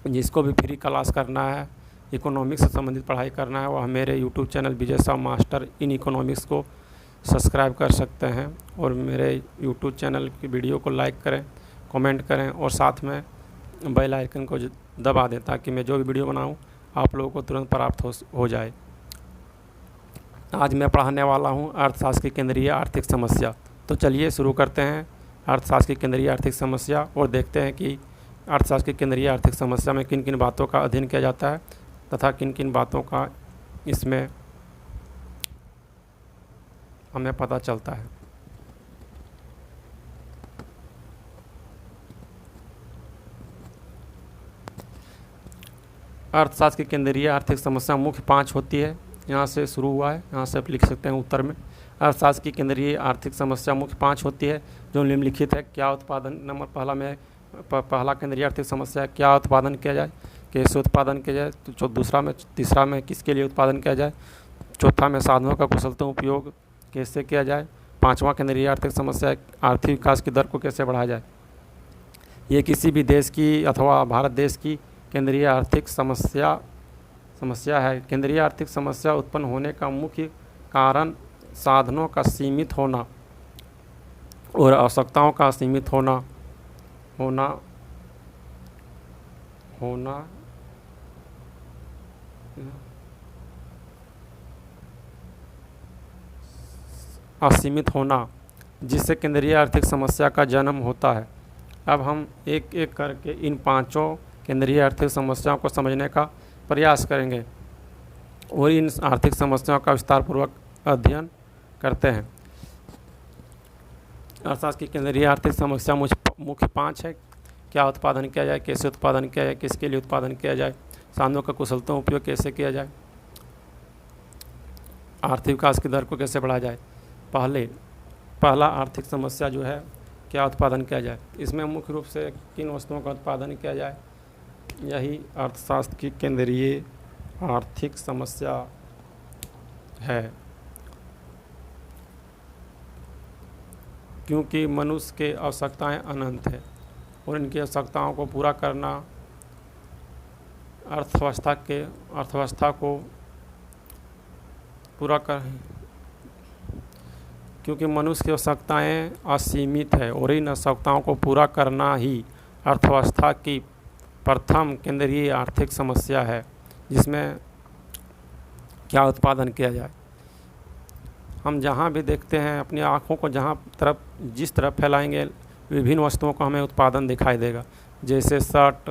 जिसको भी free class करना है, इकोनॉमिक्स से संबंधित पढ़ाई करना है, वह मेरे YouTube channel Vijay Shah master in economics को सब्सक्राइब कर सकते हैं। और मेरे यूट्यूब चैनल की वीडियो को लाइक करें, कमेंट करें और साथ में बेल आइकन को दबा दें ताकि मैं जो भी वीडियो बनाऊं आप लोगों को तुरंत प्राप्त हो जाए। आज मैं पढ़ाने वाला हूं अर्थशास्त्र की केंद्रीय आर्थिक समस्या। तो चलिए शुरू करते हैं अर्थशास्त्र की केंद्रीय आर्थिक समस्या और देखते हैं कि अर्थशास्त्र की केंद्रीय आर्थिक समस्या में किन किन बातों का अध्ययन किया जाता है तथा किन किन बातों का इसमें हमें पता चलता है। अर्थशास्त्र की केंद्रीय आर्थिक समस्या मुख्य 5 होती है। यहाँ से शुरू हुआ है, यहाँ से आप लिख सकते हैं उत्तर में। अर्थशास्त्र की केंद्रीय आर्थिक समस्या मुख्य 5 होती है जो निम्नलिखित है। क्या उत्पादन, नंबर पहला केंद्रीय आर्थिक समस्या है क्या उत्पादन किया जाए, कैसे उत्पादन किया जाए। तो तीसरा में किसके लिए उत्पादन किया जाए। चौथा में साधनों का कुशलता उपयोग कैसे किया जाए। पांचवा केंद्रीय आर्थिक समस्या है आर्थिक विकास की दर को कैसे बढ़ाया जाए। ये किसी भी देश की अथवा भारत देश की केंद्रीय आर्थिक समस्या है। केंद्रीय आर्थिक समस्या उत्पन्न होने का मुख्य कारण साधनों का सीमित होना और आवश्यकताओं का सीमित होना असीमित होना जिससे केंद्रीय आर्थिक समस्या का जन्म होता है। अब हम एक एक करके इन 5 केंद्रीय आर्थिक समस्याओं को समझने का प्रयास करेंगे और इन आर्थिक समस्याओं का विस्तारपूर्वक अध्ययन करते हैं। अर्थशास्त्र की केंद्रीय आर्थिक समस्या मुख्य 5 है। क्या उत्पादन किया जाए, कैसे उत्पादन किया जाए, किसके लिए उत्पादन किया जाए, साधनों का कुशलता उपयोग कैसे किया जाए, आर्थिक विकास की दर को कैसे बढ़ाया जाए। पहला आर्थिक समस्या जो है क्या उत्पादन किया जाए। इसमें मुख्य रूप से किन वस्तुओं का उत्पादन किया जाए, यही अर्थशास्त्र की केंद्रीय आर्थिक समस्या है। क्योंकि मनुष्य के आवश्यकताएं अनंत है और इनकी आवश्यकताओं को पूरा करना अर्थव्यवस्था को पूरा कर क्योंकि मनुष्य की आवश्यकताएं असीमित है और इन आवश्यकताओं को पूरा करना ही अर्थव्यवस्था की प्रथम केंद्रीय आर्थिक समस्या है। जिसमें क्या उत्पादन किया जाए। हम जहाँ भी देखते हैं अपनी आँखों को जिस तरफ फैलाएंगे विभिन्न वस्तुओं का हमें उत्पादन दिखाई देगा। जैसे शर्ट,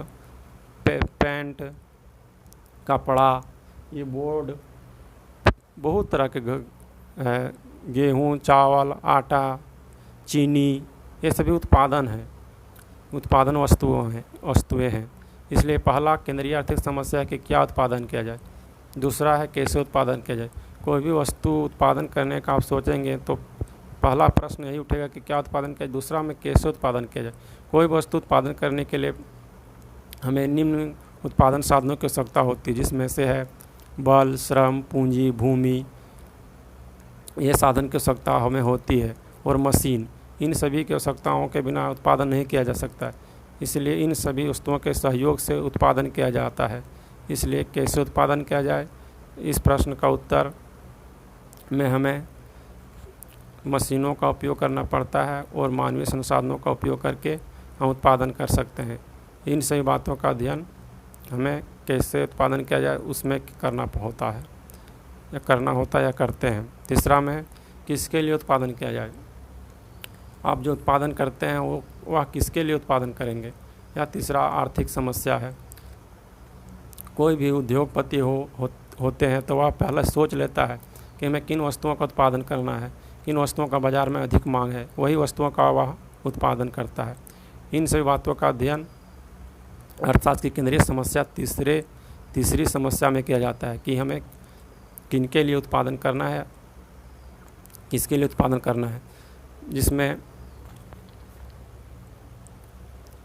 पैंट, कपड़ा, ये बोर्ड, बहुत तरह के गेहूँ, चावल, आटा, चीनी, ये सभी उत्पादन वस्तुएं हैं। इसलिए पहला केंद्रीय आर्थिक समस्या है कि क्या उत्पादन किया जाए। दूसरा है कैसे उत्पादन किया जाए। कोई भी वस्तु उत्पादन करने का आप सोचेंगे तो पहला प्रश्न यही उठेगा कि क्या उत्पादन किया जाए। दूसरा में कैसे उत्पादन किया जाए। कोई वस्तु उत्पादन करने के लिए हमें निम्न उत्पादन साधनों की आवश्यकता होती है, जिसमें से है बल, श्रम, पूंजी, भूमि, ये साधन की आवश्यकता हमें होती है और मशीन। इन सभी की आवश्यकताओं के बिना उत्पादन नहीं किया जा सकता है। इसलिए इन सभी वस्तुओं के सहयोग से उत्पादन किया जाता है। इसलिए कैसे उत्पादन किया जाए, इस प्रश्न का उत्तर में हमें मशीनों का उपयोग करना पड़ता है और मानवीय संसाधनों का उपयोग करके हम उत्पादन कर सकते हैं। इन सभी बातों का अध्ययन हमें कैसे उत्पादन किया जाए उसमें करना होता है या करते हैं। तीसरा में किसके लिए उत्पादन किया जाए। आप जो उत्पादन करते हैं वह किसके लिए उत्पादन करेंगे। या तीसरा आर्थिक समस्या है। कोई भी उद्योगपति होते हैं तो वह पहले सोच लेता है कि हमें किन वस्तुओं का उत्पादन करना है, किन वस्तुओं का बाज़ार में अधिक मांग है, वही वस्तुओं का वह उत्पादन करता है। इन सभी बातों का अध्ययन अर्थशास्त्र की केंद्रीय समस्या तीसरी समस्या में किया जाता है कि हमें किनके लिए उत्पादन करना है, किसके लिए उत्पादन करना है, जिसमें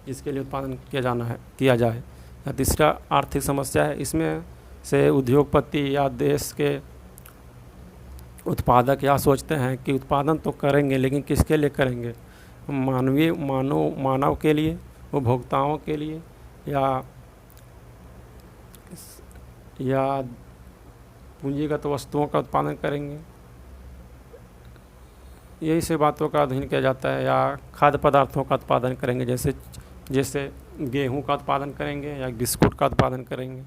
इसके लिए उत्पादन किया जाए। या तीसरा आर्थिक समस्या है, इसमें से उद्योगपति या देश के उत्पादक यह सोचते हैं कि उत्पादन तो करेंगे लेकिन किसके लिए करेंगे। मानव के लिए, उपभोक्ताओं के लिए, या या पूंजीगत वस्तुओं का उत्पादन करेंगे, यही से बातों का अध्ययन किया जाता है। या खाद्य पदार्थों का उत्पादन करेंगे, जैसे जैसे गेहूं का उत्पादन करेंगे या बिस्कुट का उत्पादन करेंगे,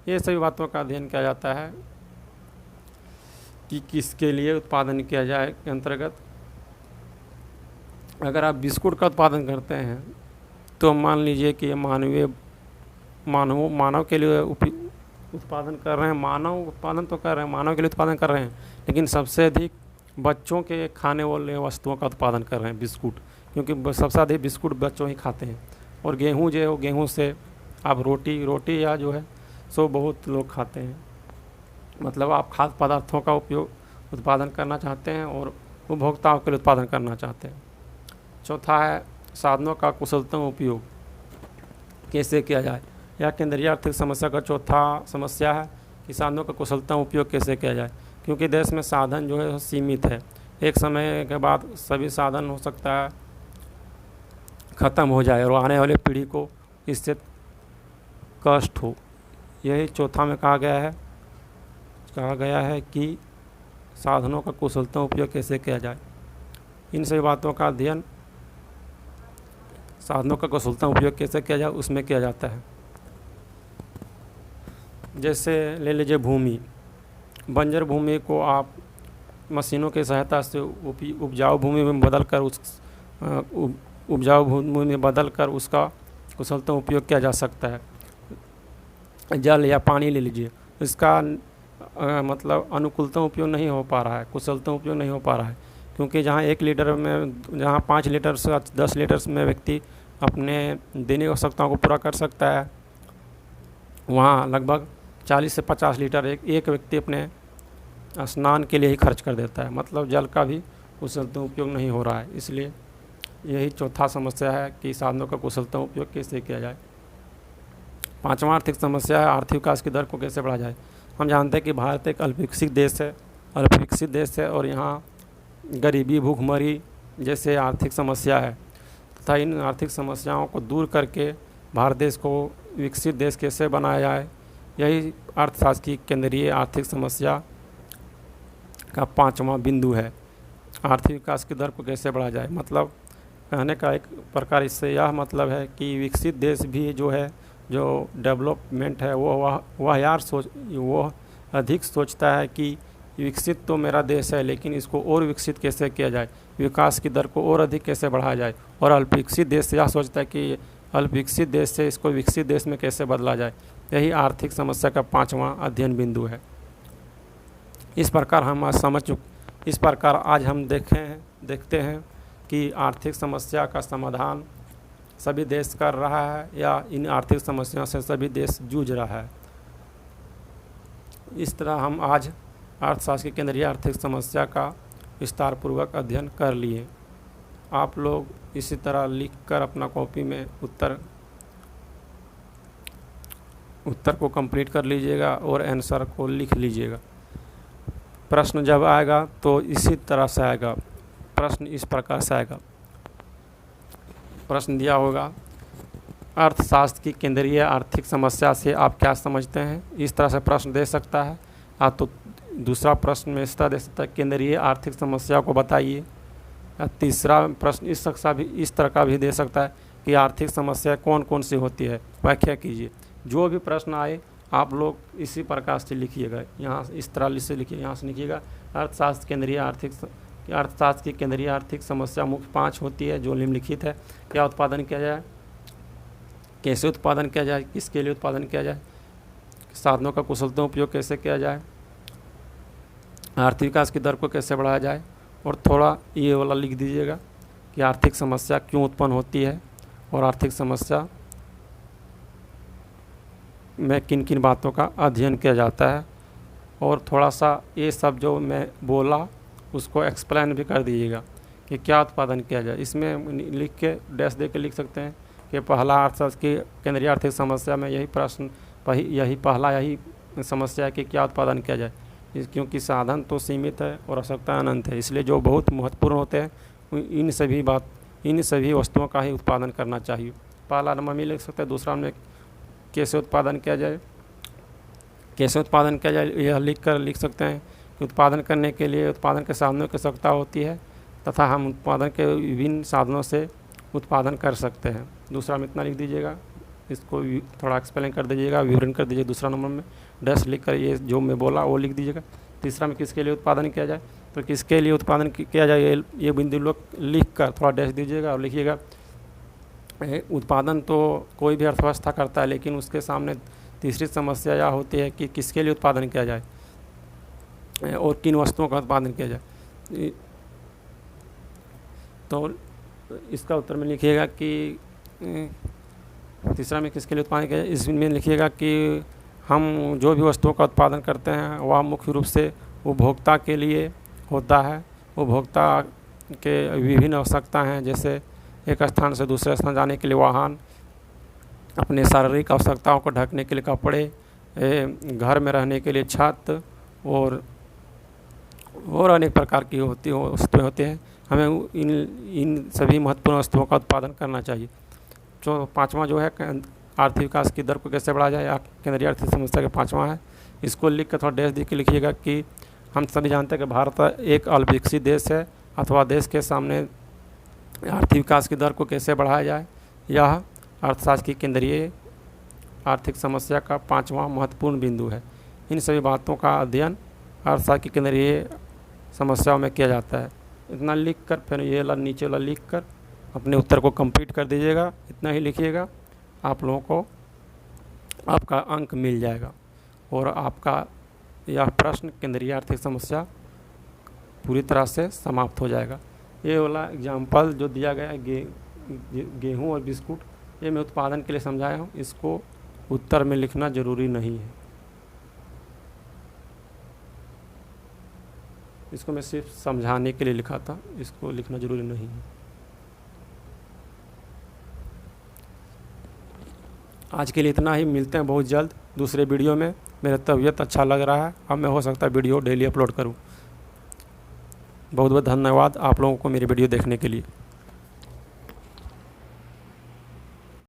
ये सभी बातों का अध्ययन किया जाता है कि किसके लिए उत्पादन किया जाए के अंतर्गत। अगर आप बिस्कुट का उत्पादन करते हैं तो मान लीजिए कि मानव के लिए उत्पादन कर रहे हैं, मानव उत्पादन तो कर रहे हैं, मानव के लिए उत्पादन कर रहे हैं, लेकिन सबसे अधिक बच्चों के खाने वाले वस्तुओं का उत्पादन कर रहे हैं बिस्कुट, क्योंकि सबसे अधिक बिस्कुट बच्चों ही खाते हैं। और गेहूँ जो है, गेहूँ से आप रोटी या जो है सो बहुत लोग खाते हैं। मतलब आप खाद्य पदार्थों का उत्पादन करना चाहते हैं और उपभोक्ताओं के लिए उत्पादन करना चाहते हैं। चौथा है साधनों का कुशलतम उपयोग कैसे किया जाए। यह केंद्रीय आर्थिक समस्या का चौथा समस्या है कि साधनों का कुशलतम उपयोग कैसे किया जाए, क्योंकि देश में साधन जो है सीमित है। एक समय के बाद सभी साधन हो सकता है ख़त्म हो जाए और आने वाली पीढ़ी को इससे कष्ट हो। यही चौथा में कहा गया है कि साधनों का कुशलतम उपयोग कैसे किया जाए। इन सभी बातों का अध्ययन साधनों का कुशलतम उपयोग कैसे किया जाए उसमें किया जाता है। जैसे ले लीजिए भूमि, बंजर भूमि को आप मशीनों की सहायता से उपजाऊ भूमि में बदल कर उसका कुशलतम उपयोग किया जा सकता है। जल या पानी ले लीजिए, इसका मतलब अनुकूलतम उपयोग नहीं हो पा रहा है, कुशलतम उपयोग नहीं हो पा रहा है, क्योंकि जहाँ 1 लीटर में, जहाँ 5 लीटर से 10 लीटर में व्यक्ति अपने दैनिक आवश्यकताओं को पूरा कर सकता है, वहाँ लगभग 40 से 50 लीटर एक व्यक्ति अपने स्नान के लिए ही खर्च कर देता है। मतलब जल का भी कुशलतम उपयोग नहीं हो रहा है। इसलिए यही चौथा समस्या है कि साधनों का कुशलतम उपयोग कैसे किया जाए। पांचवा आर्थिक समस्या है आर्थिक विकास की दर को कैसे बढ़ाया जाए। हम जानते हैं कि भारत एक अल्पविकसित देश है और यहाँ गरीबी, भूखमरी जैसे आर्थिक समस्या है तथा इन आर्थिक समस्याओं को दूर करके भारत देश को विकसित देश कैसे बनाया जाए, यही अर्थशास्त्र की केंद्रीय आर्थिक समस्या का 5वां बिंदु है। आर्थिक विकास की दर को कैसे बढ़ाया जाए, मतलब कहने का एक प्रकार इससे यह मतलब है कि विकसित देश भी जो है, जो डेवलपमेंट है वो अधिक सोचता है कि विकसित तो मेरा देश है, लेकिन इसको और विकसित कैसे किया जाए, विकास की दर को और अधिक कैसे बढ़ाया जाए। और अल्पविकसित देश यह सोचता है कि अल्पविकसित देश से इसको विकसित देश में कैसे बदला जाए। यही आर्थिक समस्या का 5वां अध्ययन बिंदु है। इस प्रकार आज हम देखते हैं कि आर्थिक समस्या का समाधान सभी देश कर रहा है या इन आर्थिक समस्याओं से सभी देश जूझ रहा है। इस तरह हम आज अर्थशास्त्र की केंद्रीय आर्थिक समस्या का विस्तारपूर्वक अध्ययन कर लिए। आप लोग इसी तरह लिखकर अपना कॉपी में उत्तर को कंप्लीट कर लीजिएगा और आंसर को लिख लीजिएगा। प्रश्न जब आएगा तो इसी तरह से आएगा। प्रश्न इस प्रकार से आएगा। प्रश्न दिया होगा, अर्थशास्त्र की केंद्रीय आर्थिक समस्या से आप क्या समझते हैं। इस तरह से प्रश्न दे सकता है। तो दूसरा प्रश्न में इस तरह दे सकता है, केंद्रीय आर्थिक समस्या को बताइए। या तीसरा प्रश्न इस तरह का भी दे सकता है कि आर्थिक समस्या कौन कौन सी होती है, व्याख्या कीजिए। जो भी प्रश्न आए आप लोग इसी प्रकार से लिखिएगा। यहाँ इस तरह से लिखिए, यहाँ से लिखिएगा। अर्थशास्त्र की केंद्रीय आर्थिक समस्या मुख्य 5 होती है जो निम्नलिखित है। क्या उत्पादन किया जाए, कैसे उत्पादन किया जाए, किसके लिए उत्पादन किया जाए, साधनों का कुशलतम उपयोग कैसे किया जाए, आर्थिक विकास की दर को कैसे बढ़ाया जाए। और थोड़ा ये वाला लिख दीजिएगा कि आर्थिक समस्या क्यों उत्पन्न होती है और आर्थिक समस्या में किन किन बातों का अध्ययन किया जाता है। और थोड़ा सा ये सब जो मैं बोला उसको एक्सप्लेन भी कर दीजिएगा कि क्या उत्पादन किया जाए। इसमें लिख के डैश दे के लिख सकते हैं कि पहला अर्थशास्त्र की केंद्रीय आर्थिक समस्या में यही समस्या है कि क्या उत्पादन किया जाए। क्योंकि साधन तो सीमित है और आवश्यकता अनंत है, इसलिए जो बहुत महत्वपूर्ण होते हैं इन सभी वस्तुओं का ही उत्पादन करना चाहिए। पहला नंबर में लिख सकते हैं। दूसरा में कैसे उत्पादन किया जाए, कैसे उत्पादन किया जाए यह लिख सकते हैं कि उत्पादन करने के लिए उत्पादन के साधनों की आवश्यकता होती है तथा हम उत्पादन के विभिन्न साधनों से उत्पादन कर सकते हैं। दूसरा में इतना लिख दीजिएगा, इसको थोड़ा एक्सप्लेन कर दीजिएगा, विवरण कर दीजिए। दूसरा नंबर में डैश लिख कर ये जो मैं बोला वो लिख दीजिएगा। तीसरा में किसके लिए उत्पादन किया जाए, तो किसके लिए उत्पादन किया जाए ये बिंदु लोग लिख कर थोड़ा डैश दीजिएगा और लिखिएगा उत्पादन तो कोई भी अर्थव्यवस्था करता है, लेकिन उसके सामने तीसरी समस्या यह होती है कि किसके लिए उत्पादन किया जाए और किन वस्तुओं का उत्पादन किया जाए। तो इसका उत्तर में लिखिएगा कि तीसरा में किसके लिए उत्पादन किया जाए, इसमें लिखिएगा कि हम जो भी वस्तुओं का उत्पादन करते हैं वह मुख्य रूप से उपभोक्ता के लिए होता है। उपभोक्ता के विभिन्न आवश्यकता हैं, जैसे एक स्थान से दूसरे स्थान जाने के लिए वाहन, अपने शारीरिक आवश्यकताओं को ढकने के लिए कपड़े, घर में रहने के लिए छत और अनेक प्रकार की वस्तुएं होती हैं। हमें इन सभी महत्वपूर्ण वस्तुओं का उत्पादन करना चाहिए। जो पाँचवा जो है आर्थिक विकास की दर को कैसे बढ़ाया जाए, केंद्रीय आर्थिक समस्या के पाँचवा है। इसको लिख कर थोड़ा डैश दे के लिखिएगा कि हम सभी जानते हैं कि भारत एक अल्पविकसित देश है अथवा देश के सामने आर्थिक विकास की दर को कैसे बढ़ाया जाए, यह अर्थशास्त्र की केंद्रीय आर्थिक समस्या का पाँचवा महत्वपूर्ण बिंदु है। इन सभी बातों का अध्ययन अर्थशास्त्र की केंद्रीय समस्याओं में किया जाता है। इतना लिख कर फिर ये नीचे वाला लिख कर अपने उत्तर को कंप्लीट कर दीजिएगा। इतना ही लिखिएगा, आप लोगों को आपका अंक मिल जाएगा और आपका यह प्रश्न केंद्रीय आर्थिक समस्या पूरी तरह से समाप्त हो जाएगा। ये वाला एग्जाम्पल जो दिया गया है गेहूं और बिस्कुट, ये मैं उत्पादन के लिए समझाया हूँ, इसको उत्तर में लिखना ज़रूरी नहीं है। इसको मैं सिर्फ समझाने के लिए लिखा था, इसको लिखना ज़रूरी नहीं है। आज के लिए इतना ही, मिलते हैं बहुत जल्द दूसरे वीडियो में। मेरा तबीयत अच्छा लग रहा है, अब मैं हो सकता है वीडियो डेली अपलोड करूं। बहुत बहुत धन्यवाद आप लोगों को मेरी वीडियो देखने के लिए।